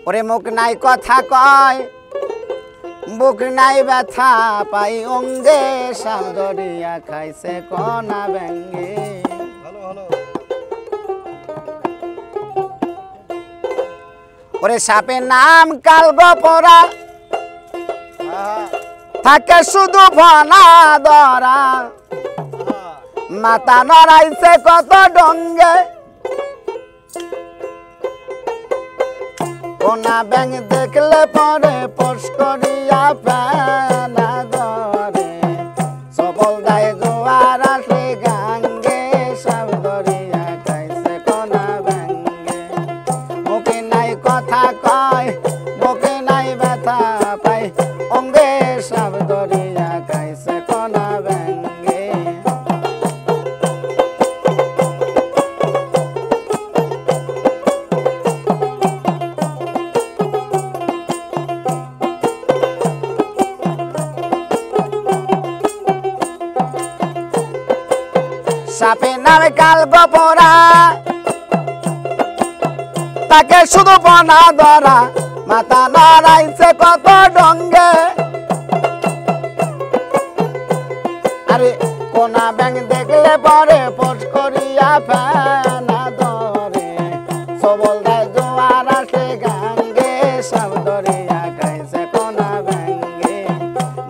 ওরে মুখ নাই কথা কয় বুক নাই ব্যথা পাই অঙ্গে সাপ ধরিয়া খাইছে কনা ব্যাঙ্গে ওরে সাপের নাম কালগোপরা থাকে শুধু ফনা ধরা মাথা নড়াইছে কত ডঙ্গে কোনা ব্যাং দেখলে পরে পোষ করিয়া ফেনা ধরে সবল দায় জোয়ার আসে গাঙ্গে সাপ ধরিয়া খাইছে কোনা ব্যাঙ্গে মুখে নাই কথা কয় মুখে নাই ব্যথা পাই অঙ্গে সাপ ধরিয়া খাইছে কোনা ব্যাঙ্গে সাপের নামে কালগোপরা তাকে শুধু বনা ধরা মাথা নড়াইছে কত ডঙ্গে আরে কোনা ব্যাং দেখলে পরে পোষ করিয়া ফেনা ধরে সবল দেয় জোয়ার আসে গাঙ্গে সাপ ধরিয়া খাইছে কোনা ব্যাঙ্গে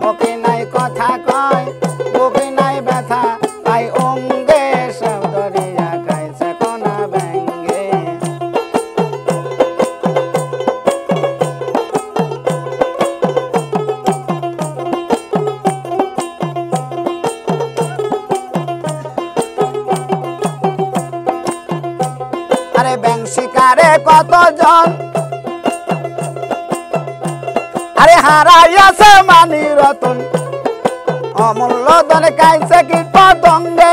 মুখে নাই কথা কয় মুখে নাই ব্যথা পাই অঙ্গে সাপ ধরিয়া খাইছে কোনা ব্যাঙ্গে আরে ব্যাং শিকারে কতজন আরে হারাইয়াছে মানি রতন অমূল্য ধন খাইছে কীট পতঙ্গে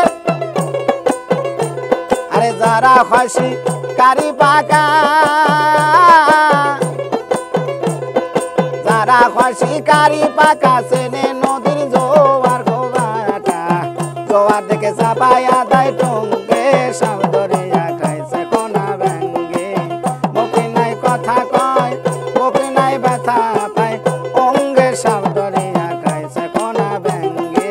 আরে যারা খাসি কারি পাকা যারা খাসি কারি পাকা সেনে নদীর জোয়ার গোবাটা জোয়ার দেখে চাপাইয়া দেয় টঙ্গে সাপ ধরিয়া খাইছে কোনা ব্যাঙ্গে মুখে নাই কথা কয় মুখে নাই ব্যথা পায় অঙ্গে সাপ ধরিয়া খাইছে কোনা ব্যাঙ্গে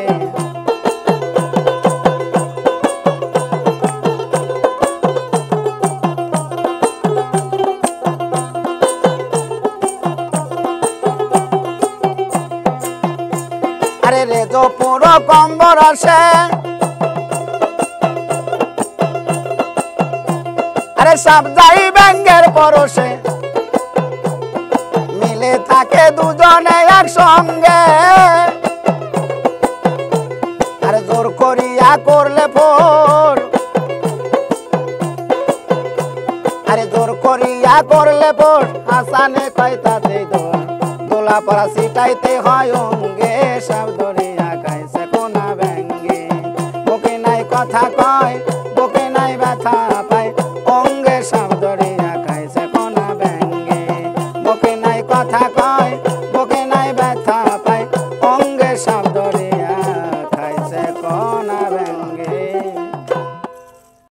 আরে রেজো পুরো কম্বর আসে আরে সাপ যাই ব্যাঙ্গের পরশে মিলে থাকে দুজনে একসঙ্গে আরে জোর করিয়া করলে ফোর আরে জোর করিয়া করলে ফোর আসানে কয় তাতে দোলা পড়া সিটাইতে হয় অঙ্গে সাপ ধরে